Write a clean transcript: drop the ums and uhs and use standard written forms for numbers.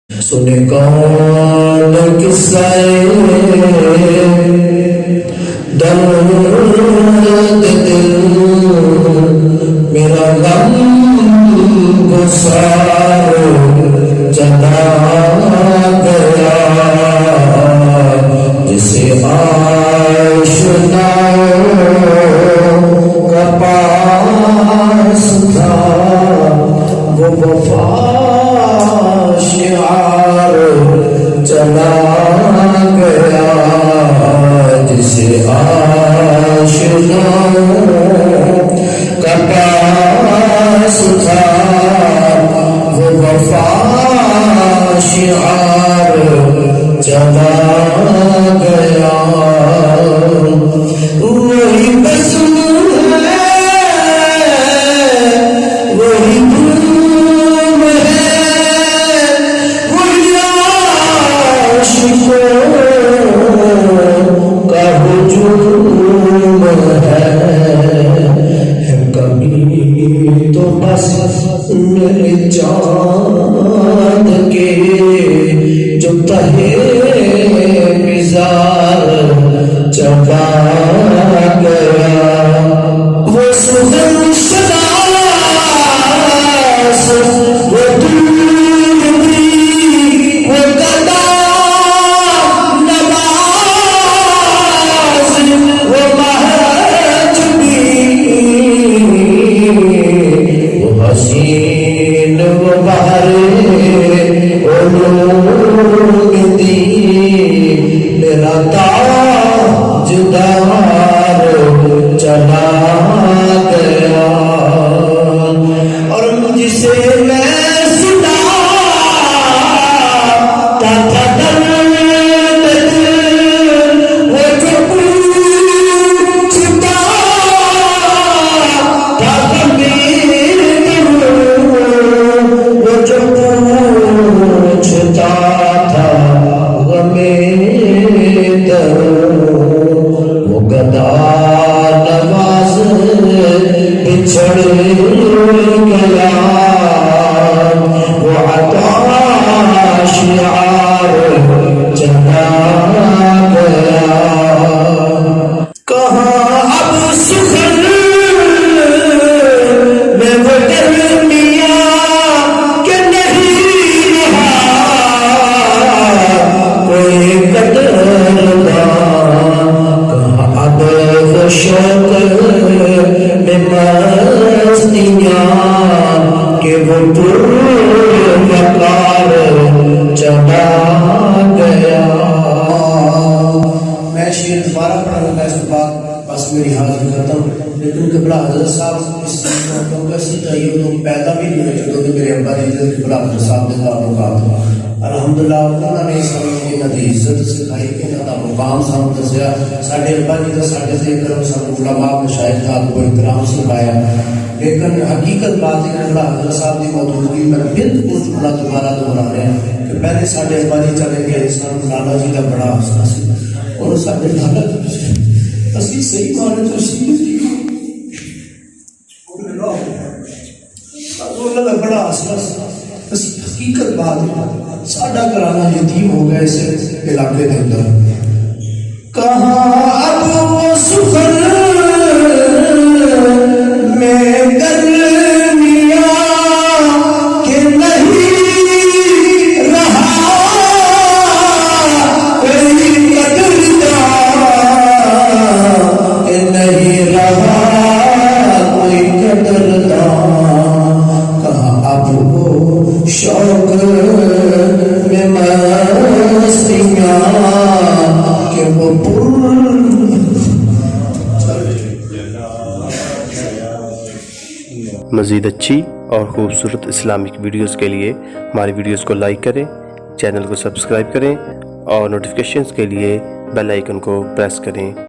سنے کون قصہ درد دل میرا غم گسار چلا گیا جسے آشنا کا پاس تھا وہ وفا شعار چلا گیا جسے آشنا کا پاس تھا وہ وفا شعار چلا گیا وہی بزم تو بس میرے چاند کے جو تہے مزار چلا گیا وہ سخن شدا وہ دودھی وہ گدا نواز وہ مہجبی وہ حسین وہ بہر علوم دین میرا تاجدار چلا گیا اور جسے میں سناتا تھا درد وہ جو پوچھتا تھا وہ جو پوچھتا تھا غمِ درد وہ گدا نواز بچھڑ گیا وہ عطا شعار چلا گیا کہاں اب سخن میں وہ درمیا کہ نہیں رہا کوئی قدردان کہاں اب وہ شوق میں مستیاں کہ وہ پروقار چلا گیا میں شعر دوبارہ پڑھنے کا اس بعد بس میری حاضر کرتا ہوں لیکن قبلہ حضرت صاحب اس موقع کا سیدھا یہ تو پیدا بھی نہیں ہوئے جو میرے ابا نے قبلہ حضرت صاحب نے تعلقات الحمدللہ انہوں نے اس وقت کی عزت سکھائی کہ انہوں کا مقام سامنے دسیا ساڈے ابا جی کا ساڈے سے کرم سب علماء مشائخ کا کو احترام سکھایا لیکن حقیقت بات ہے قبلہ حضرت صاحب کی موجودگی میں پھر اس جملہ دوبارہ دہرا رہے ہیں کہ پہلے ساڈے ابا جی چلے گئے سن لالا جی کا بڑا حوصلہ سی اور ساڈے لالا جی اسی صحیح معنی تو سی انہوں کا بڑا حوصلہ سی حقیقت بات ہے ساڈا گھرانہ یتیم ہو گیا اس علاقے کے اندر کہاں اب وہ سخن میں گرمیاں کہ نہیں رہا کوئی قدردان کہ نہیں رہا کوئی قدردان کہاں اب وہ شوق میں مستیاں کہ وہ مزید اچھی اور خوبصورت اسلامک ویڈیوز کے لیے ہماری ویڈیوز کو لائک کریں، چینل کو سبسکرائب کریں اور نوٹیفیکیشنز کے لیے بیل آئیکن کو پریس کریں۔